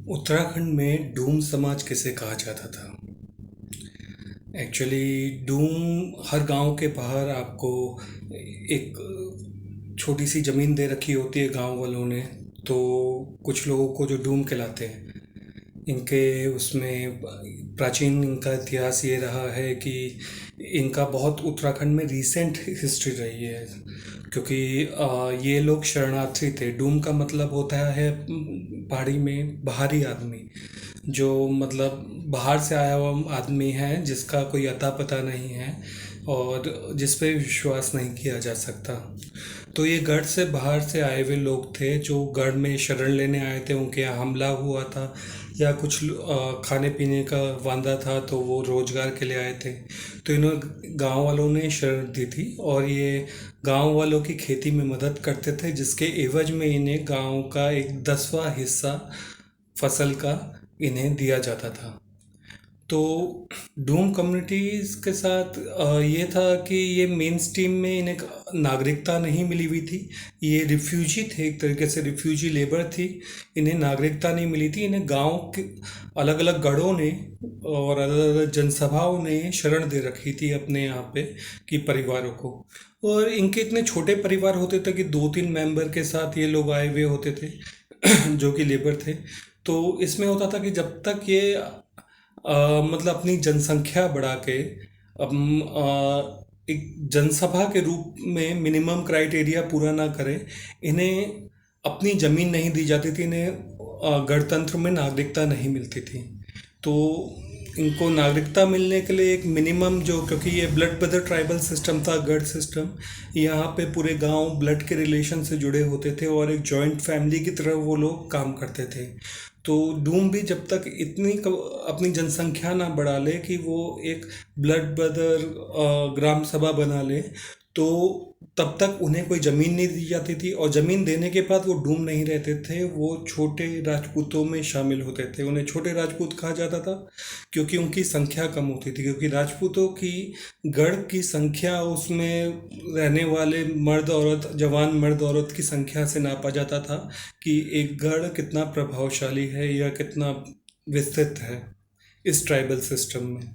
उत्तराखंड में डूम समाज किसे कहा जाता था। एक्चुअली डूम हर गांव के बाहर आपको एक छोटी सी ज़मीन दे रखी होती है गांव वालों ने। तो कुछ लोगों को जो डूम कहलाते हैं, इनके उसमें प्राचीन इनका इतिहास ये रहा है कि इनका बहुत उत्तराखंड में रीसेंट हिस्ट्री रही है। क्योंकि ये लोग शरणार्थी थे। डूम का मतलब होता है पहाड़ी में बाहरी आदमी, जो मतलब बाहर से आया हुआ आदमी है जिसका कोई अता पता नहीं है और जिस पे विश्वास नहीं किया जा सकता। तो ये गढ़ से बाहर से आए हुए लोग थे जो गढ़ में शरण लेने आए थे। उनके यहाँ हमला हुआ था या कुछ खाने पीने का वांदा था, तो वो रोजगार के लिए आए थे। तो इन्होंने गांव वालों ने शरण दी थी और ये गांव वालों की खेती में मदद करते थे, जिसके एवज में इन्हें गांव का एक 10वां हिस्सा फसल का इन्हें दिया जाता था। तो डूम कम्युनिटीज़ के साथ ये था कि ये मेन स्ट्रीम में इन्हें नागरिकता नहीं मिली हुई थी। ये रिफ्यूजी थे, एक तरीके से रिफ्यूजी लेबर थी। इन्हें नागरिकता नहीं मिली थी। इन्हें गांव के अलग अलग गढ़ों ने और अलग अलग जनसभाओं ने शरण दे रखी थी अपने यहाँ पे कि परिवारों को। और इनके इतने छोटे परिवार होते थे कि 2-3 मेंबर के साथ ये लोग आए हुए होते थे जो कि लेबर थे। तो इसमें होता था कि जब तक ये मतलब अपनी जनसंख्या बढ़ा के एक जनसभा के रूप में मिनिमम क्राइटेरिया पूरा ना करें, इन्हें अपनी ज़मीन नहीं दी जाती थी। इन्हें गणतंत्र में नागरिकता नहीं मिलती थी। तो इनको नागरिकता मिलने के लिए एक मिनिमम जो, क्योंकि ये ब्लड ब्रदर ट्राइबल सिस्टम था, गढ़ सिस्टम, यहाँ पे पूरे गांव ब्लड के रिलेशन से जुड़े होते थे और एक जॉइंट फैमिली की तरह वो लोग काम करते थे। तो डूम भी जब तक अपनी जनसंख्या ना बढ़ा ले कि वो एक ब्लड ब्रदर ग्राम सभा बना ले, तो तब तक उन्हें कोई ज़मीन नहीं दी जाती थी। और ज़मीन देने के बाद वो डूम नहीं रहते थे, वो छोटे राजपूतों में शामिल होते थे। उन्हें छोटे राजपूत कहा जाता था क्योंकि उनकी संख्या कम होती थी। क्योंकि राजपूतों की गढ़ की संख्या, उसमें रहने वाले मर्द औरत, जवान मर्द औरत की संख्या से नापा जाता था कि एक गढ़ कितना प्रभावशाली है या कितना विस्तृत है इस ट्राइबल सिस्टम में।